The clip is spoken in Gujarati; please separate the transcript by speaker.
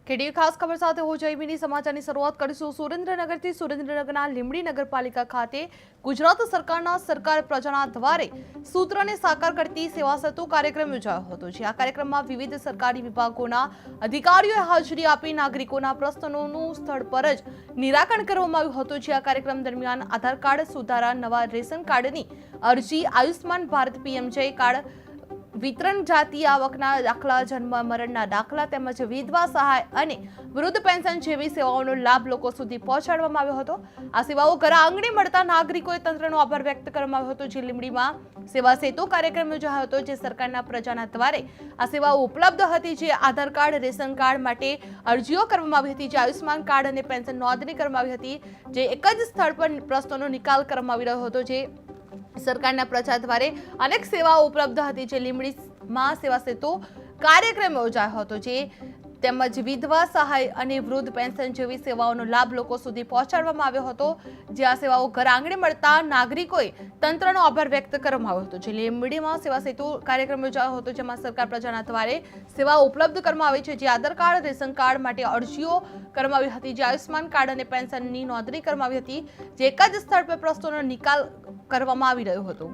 Speaker 1: કેડીયુ ખાસ ખબર સાથે હું જયમીની સમાચારની શરૂઆત કરીશું સુરેન્દ્રનગરથી। સુરેન્દ્રનગરના લીંબડી નગરપાલિકા ખાતે ગુજરાત સરકારના સરકાર પ્રજાના દ્વારે સૂત્રને સાકાર કરતી સેવા સેતુ કાર્યક્રમ યોજાયો હતો। જે આ કાર્યક્રમમાં વિવિધ સરકારી વિભાગોના અધિકારીઓએ હાજરી આપી નાગરિકોના પ્રશ્નોનું સ્થળ પર જ નિરાકરણ કરવામાં આવ્યું હતું। જે આ કાર્યક્રમ દરમિયાન આધાર કાર્ડ સુધારા, નવા રેશન કાર્ડની અરજી, આયુષ્માન ભારત પીએમજય કાર્ડ વિતરણ, જાતિ આવકના દાખલા, જન્મ મરણના દાખલા તેમજ વિધવા સહાય અને વૃદ્ધ પેન્શન જેવી સેવાઓનો લાભ લોકો સુધી પહોંચાડવામાં આવ્યો હતો। આ સેવાઓ ઘર આંગણે મળતા નાગરિકોએ તંત્રનો આભાર વ્યક્ત કરવામાં આવ્યો હતો। જે લીંબડીમાં સેવા સેતુ કાર્યક્રમ યોજાયો હતો, જે સરકારના પ્રજાના દ્વારે આ સેવાઓ ઉપલબ્ધ હતી। જે આધાર કાર્ડ, રેશન કાર્ડ માટે અરજીઓ કરવામાં આવી હતી, જે આયુષ્માન કાર્ડ અને પેન્શન નોંધણી કરવામાં આવી હતી, જે એક જ સ્થળ પર પ્રશ્નોનો નિકાલ કરવામાં આવી રહ્યો હતો। જે સરકારના પ્રજા દ્વારે અનેક સેવાઓ ઉપલબ્ધ હતી। જે લીંબડીમાં સેવા સેતુ કાર્યક્રમ યોજાયો હતો, જે તેમજ વિધવા સહાય અને વૃદ્ધ પેન્શન જેવી સેવાઓનો લાભ લોકો સુધી પહોંચાડવામાં આવ્યો હતો। જે આ સેવાઓ ઘર આંગણે મળતા નાગરિકોએ તંત્રનો આભાર વ્યક્ત કરવામાં આવ્યો હતો। જે લીંબડીમાં સેવા સેતુ કાર્યક્રમ યોજાયો હતો, જેમાં સરકાર પ્રજાના દ્વારે સેવાઓ ઉપલબ્ધ કરવામાં આવી છે। જે આધાર કાર્ડ, રેશન કાર્ડ માટે અરજીઓ કરવામાં આવી હતી, જે આયુષ્માન કાર્ડ અને પેન્શનની નોંધણી કરવામાં આવી હતી, જે એક જ સ્થળ પર પ્રશ્નોનો નિકાલ કરવામાં આવી રહ્યો હતો।